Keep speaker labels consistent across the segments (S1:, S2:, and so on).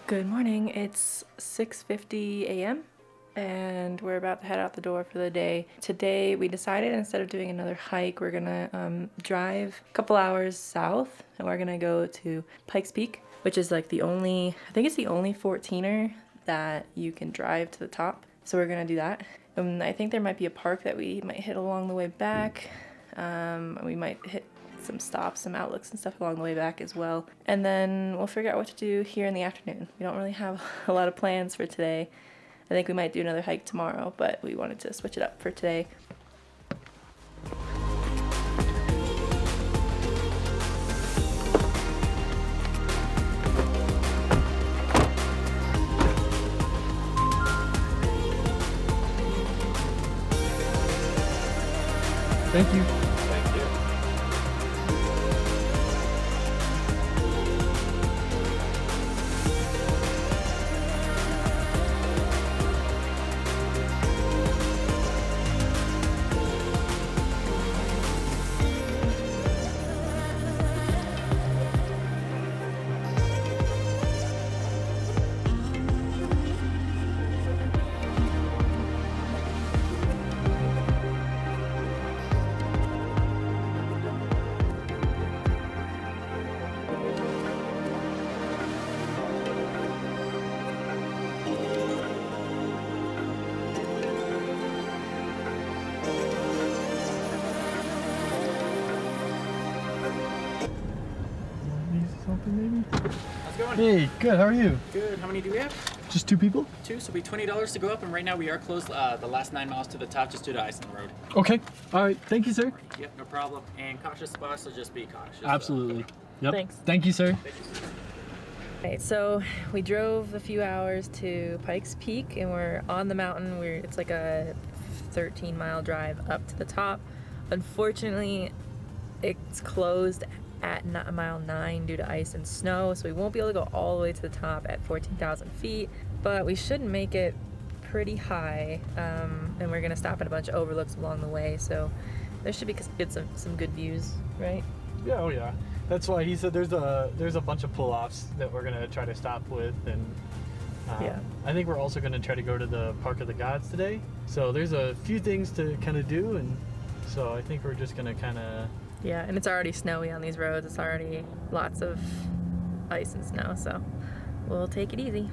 S1: Good morning, it's 6:50 a.m. and we're about to head out the door for the day. Today we decided instead of doing another hike, we're gonna drive a couple hours south and we're gonna go to Pikes Peak, which is like I think it's the only 14er that you can drive to the top. So we're gonna do that. I think there might be a park that we might hit along the way back. We might hit some stops, some outlooks and stuff along the way back as well. And then we'll figure out what to do here in the afternoon. We don't really have a lot of plans for today. I think we might do another hike tomorrow, but we wanted to switch it up for today.
S2: Thank you.
S3: Thank you.
S2: Something maybe?
S3: How's it going?
S2: Hey, good. How are you?
S3: Good. How many do we have?
S2: Just two people?
S3: Two, so it'll be $20 to go up, and right now we are closed the last 9 miles to the top just due to ice on the road.
S2: Okay. All right. Thank you, sir.
S3: Yep, no problem. And cautious spots, so just be cautious.
S2: Absolutely. Yep.
S1: Thanks.
S2: Thank you, sir.
S3: Thank you.
S1: Right, so we drove a few hours to Pikes Peak and we're on the mountain. It's like a 13-mile drive up to the top. Unfortunately, it's closed at mile 9 due to ice and snow, so we won't be able to go all the way to the top at 14,000 feet, but we should make it pretty high, and we're gonna stop at a bunch of overlooks along the way, so there should be some good views, right?
S2: Yeah. Oh, yeah. That's why he said there's a bunch of pull-offs that we're gonna try to stop with, and
S1: Yeah.
S2: I think we're also gonna try to go to the Park of the Gods today. So there's a few things to kind of do, and so I think we're just gonna kind of.
S1: Yeah, and it's already snowy on these roads. It's already lots of ice and snow, so we'll take it easy.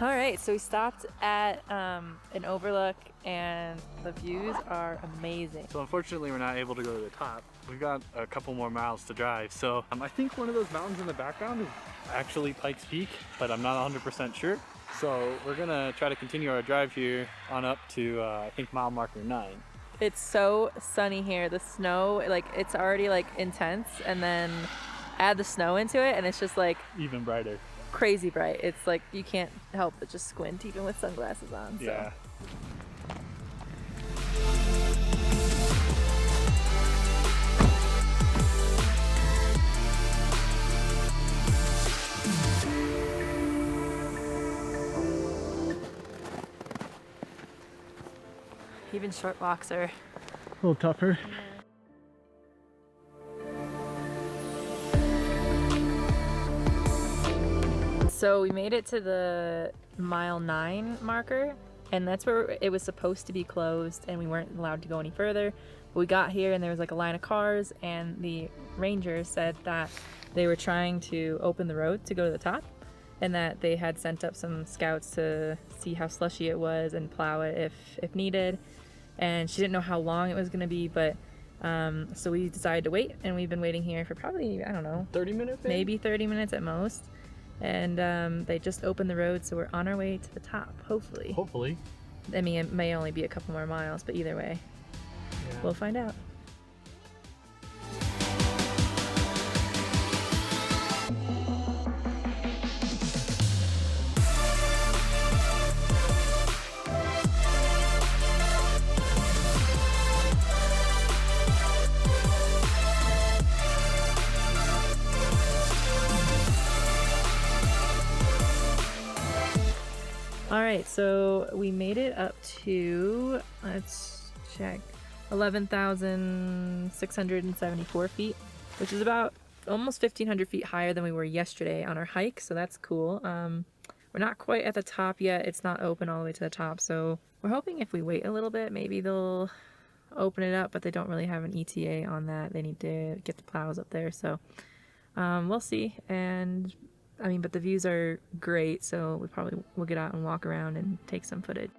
S1: All right, so we stopped at an overlook and the views are amazing.
S2: So unfortunately, we're not able to go to the top. We've got a couple more miles to drive. So I think one of those mountains in the background is actually Pikes Peak, but I'm not 100% sure. So we're gonna try to continue our drive here on up to I think mile marker 9.
S1: It's so sunny here. The snow, like it's already like intense, and then add the snow into it and it's just like
S2: Even brighter.
S1: crazy bright. It's like you can't help but just squint even with sunglasses on. So.
S2: Yeah.
S1: Even short walks are
S2: A little tougher.
S1: So we made it to the mile 9 marker, and that's where it was supposed to be closed and we weren't allowed to go any further. But we got here and there was like a line of cars, and the ranger said that they were trying to open the road to go to the top, and that they had sent up some scouts to see how slushy it was and plow it if needed. and she didn't know how long it was gonna be, but so we decided to wait, and we've been waiting here for probably, I don't know,
S2: 30 minutes
S1: maybe 30 minutes at most. And they just opened the road, so we're on our way to the top, hopefully.
S2: Hopefully.
S1: I mean, it may only be a couple more miles, but either way, we'll find out. All right, so we made it up to, let's check, 11,674 feet, which is about almost 1,500 feet higher than we were yesterday on our hike, so that's cool. We're not quite at the top yet. It's not open all the way to the top, so we're hoping if we wait a little bit, maybe they'll open it up, but they don't really have an ETA on that. They need to get the plows up there, so we'll see. And I mean, but the views are great, so we probably will get out and walk around and take some footage.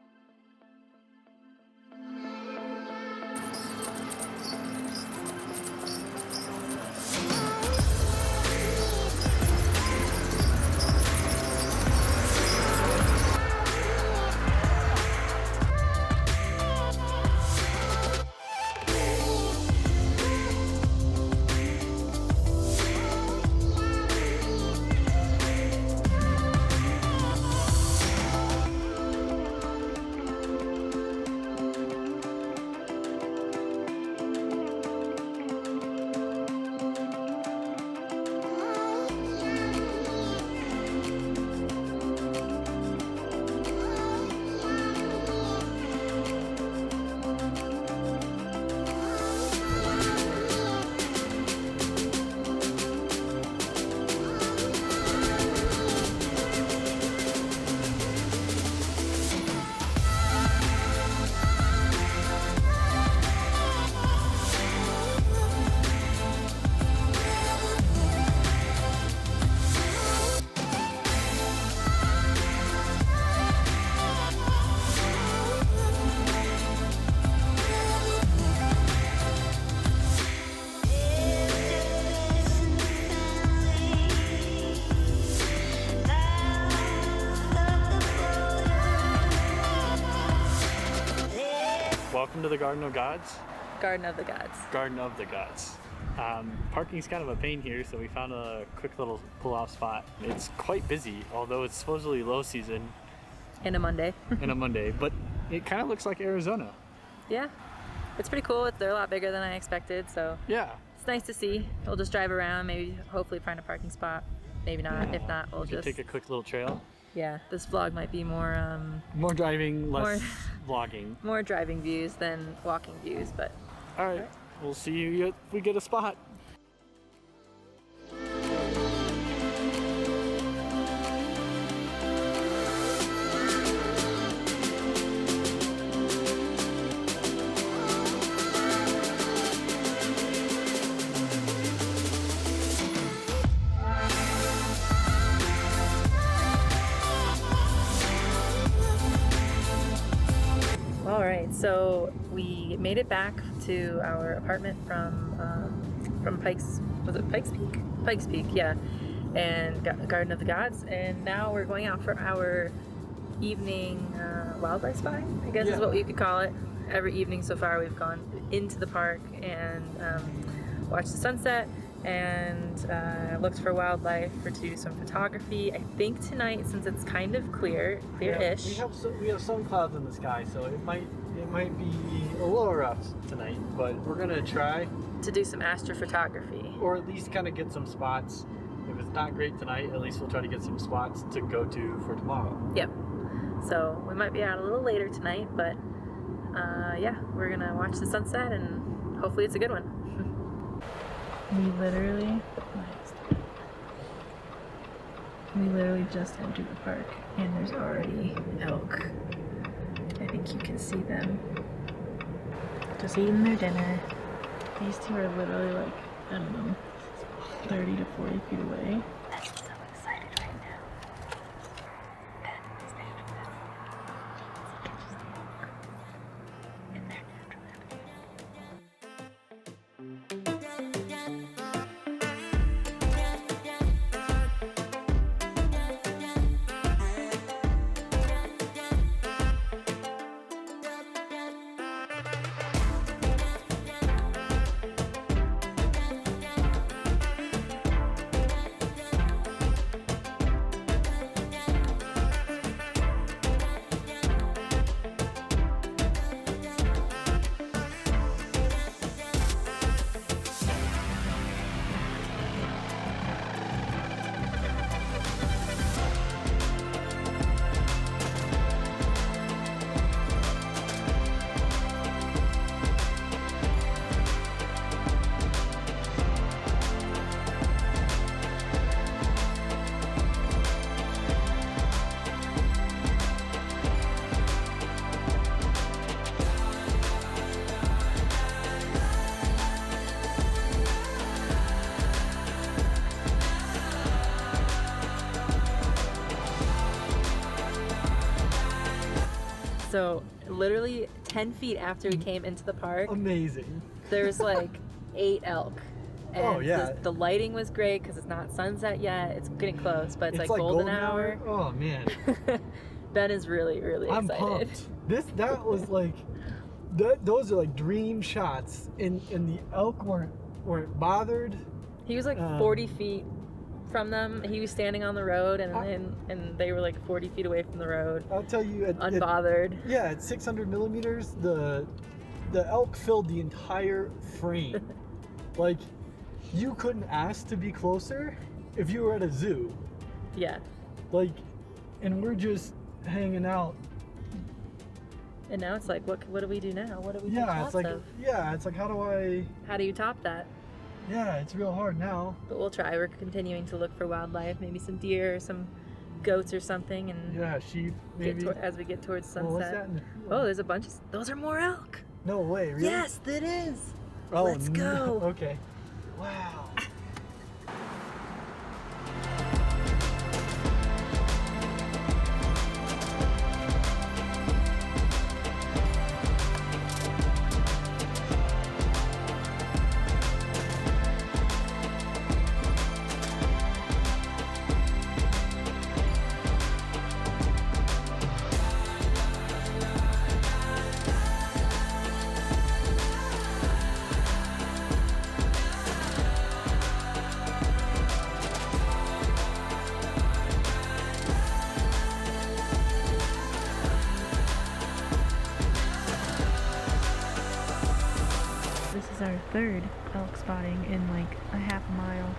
S2: Welcome to the Garden of Gods.
S1: Garden of the Gods.
S2: Garden of the Gods. Parking's kind of a pain here, so we found a quick little pull-off spot. It's quite busy, although it's supposedly low season.
S1: And a Monday.
S2: And a Monday, but it kind of looks like Arizona.
S1: Yeah, it's pretty cool. They're a lot bigger than I expected, so
S2: Yeah.
S1: it's nice to see. We'll just drive around, maybe hopefully find a parking spot. Maybe not.
S2: Yeah.
S1: If not, we'll
S2: We can
S1: just
S2: take a quick little trail.
S1: Yeah, this vlog might be more
S2: More driving, less vlogging.
S1: more driving views than walking views, but
S2: All right, we'll see you if we get a spot.
S1: all right. So we made it back to our apartment from Pikes. Was it Pikes Peak? Pikes Peak, yeah. And Garden of the Gods. And now we're going out for our evening wildlife spy, I guess is what you could call it. Every evening so far we've gone into the park and watched the sunset and looked for wildlife to do some photography. I think tonight, since it's kind of clear-ish.
S2: Yeah, we have some clouds in the sky, so it might be a little rough tonight, but we're gonna try
S1: to do some astrophotography.
S2: or at least kind of get some spots. If it's not great tonight, at least we'll try to get some spots to go to for tomorrow.
S1: Yep. So we might be out a little later tonight, but yeah, we're gonna watch the sunset and hopefully it's a good one. We literally just entered the park and there's already elk. I think you can see them just eating their dinner. These two are literally like, I don't know, 30 to 40 feet away. I'm so excited right now. And they're So literally 10 feet after we came into the park,
S4: Amazing.
S1: there's like 8 elk. And
S4: Oh, yeah.
S1: the lighting was great because it's not sunset yet. It's getting close, but it's like golden hour.
S4: Oh man.
S1: Ben is really, really
S4: I'm
S1: excited.
S4: pumped. That was like, those are like dream shots, and the elk weren't bothered.
S1: He was like 40 feet from them. He was standing on the road, and they were like 40 feet away from the road.
S4: I'll tell you,
S1: unbothered.
S4: At 600 millimeters, the elk filled the entire frame. Like, you couldn't ask to be closer if you were at a zoo.
S1: Yeah.
S4: Like, and we're just hanging out.
S1: And now it's like, what do we do now? What do we do?
S4: It's like,
S1: how do you top that?
S4: Yeah, it's real hard now.
S1: But we'll try. We're continuing to look for wildlife, maybe some deer or some goats or something, and
S4: sheep maybe.
S1: As we get towards sunset.
S4: What's that
S1: there's a bunch of. Those are more elk.
S4: No way, really?
S1: Yes, that is.
S4: Oh,
S1: let's go.
S4: No. Okay. Wow.
S1: This is our third elk spotting in like a half mile.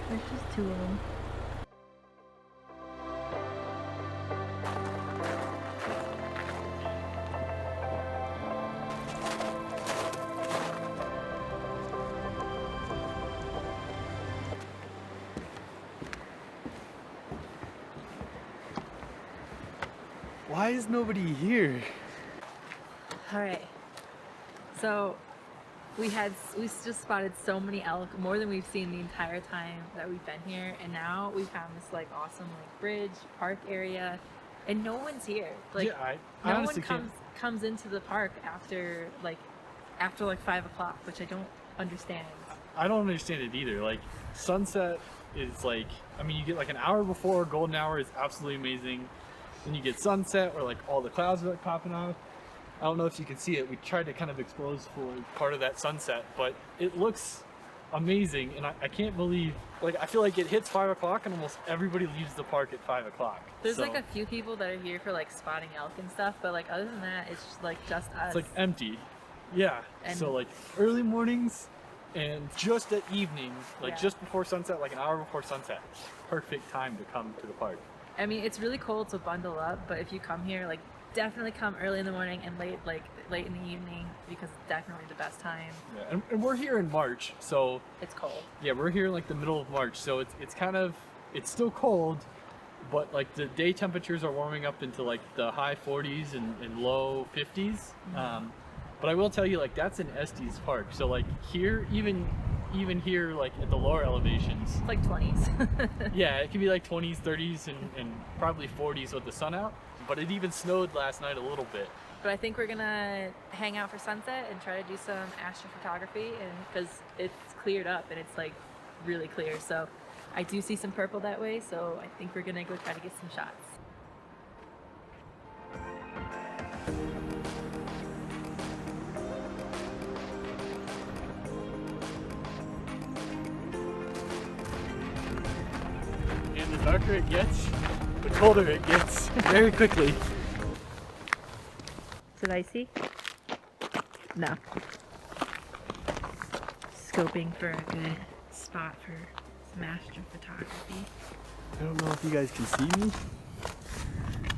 S1: There's just 2 of them.
S2: Why is nobody here?
S1: All right. So we just spotted so many elk, more than we've seen the entire time that we've been here, and now we found this like awesome like bridge park area, and no one's here. Like
S2: I
S1: no one comes into the park after like 5 o'clock, which I don't understand.
S2: I don't understand it either. Like, sunset is like, I mean, you get like an hour before, golden hour is absolutely amazing. Then you get sunset, where like all the clouds are like popping off. I don't know if you can see it. We tried to kind of expose for part of that sunset, but it looks amazing. And I can't believe, like, I feel like it hits 5 o'clock and almost everybody leaves the park at 5 o'clock.
S1: There's like a few people that are here for like spotting elk and stuff, but like other than that, it's just us.
S2: It's like empty. Yeah. And so like early mornings and just at evening, like just before sunset, like an hour before sunset, perfect time to come to the park.
S1: I mean, it's really cold, so bundle up, but if you come here, like, definitely come early in the morning and late in the evening, because it's definitely the best time.
S2: Yeah, and we're here in March, so
S1: it's cold.
S2: Yeah, we're here in like the middle of March, so it's still cold, but like the day temperatures are warming up into like the high 40s and low 50s. But I will tell you, like, that's in Estes Park, so like here, even here, like at the lower elevations,
S1: it's like 20s.
S2: Yeah, it can be like 20s, 30s, and probably 40s with the sun out. But it even snowed last night a little bit.
S1: But I think we're gonna hang out for sunset and try to do some astrophotography, and because it's cleared up and it's like really clear. So I do see some purple that way, so I think we're gonna go try to get some shots.
S2: And the darker it gets, the colder it gets very quickly.
S1: Is it icy? No. Scoping for a good spot for some astrophotography.
S2: I don't know if you guys can see me,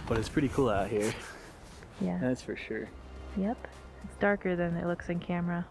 S2: but it's pretty cool out here.
S1: Yeah.
S2: That's for sure.
S1: Yep. It's darker than it looks in camera.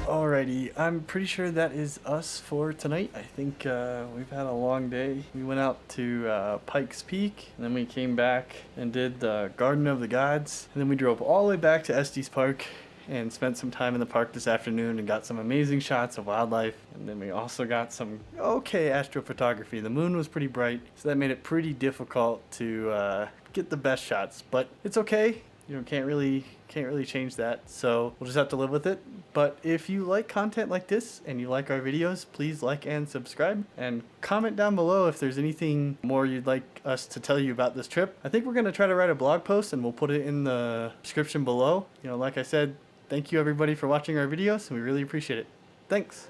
S2: Alrighty, I'm pretty sure that is us for tonight. I think we've had a long day. We went out to Pikes Peak, and then we came back and did the Garden of the Gods, and then we drove all the way back to Estes Park, and spent some time in the park this afternoon and got some amazing shots of wildlife. And then we also got some okay astrophotography. The moon was pretty bright, so that made it pretty difficult to get the best shots, but it's okay. You know, can't really change that, so we'll just have to live with it. But if you like content like this and you like our videos, please like and subscribe, and comment down below if there's anything more you'd like us to tell you about this trip. I think we're going to try to write a blog post, and we'll put it in the description below. You know, like I said, thank you everybody for watching our videos, and we really appreciate it. Thanks.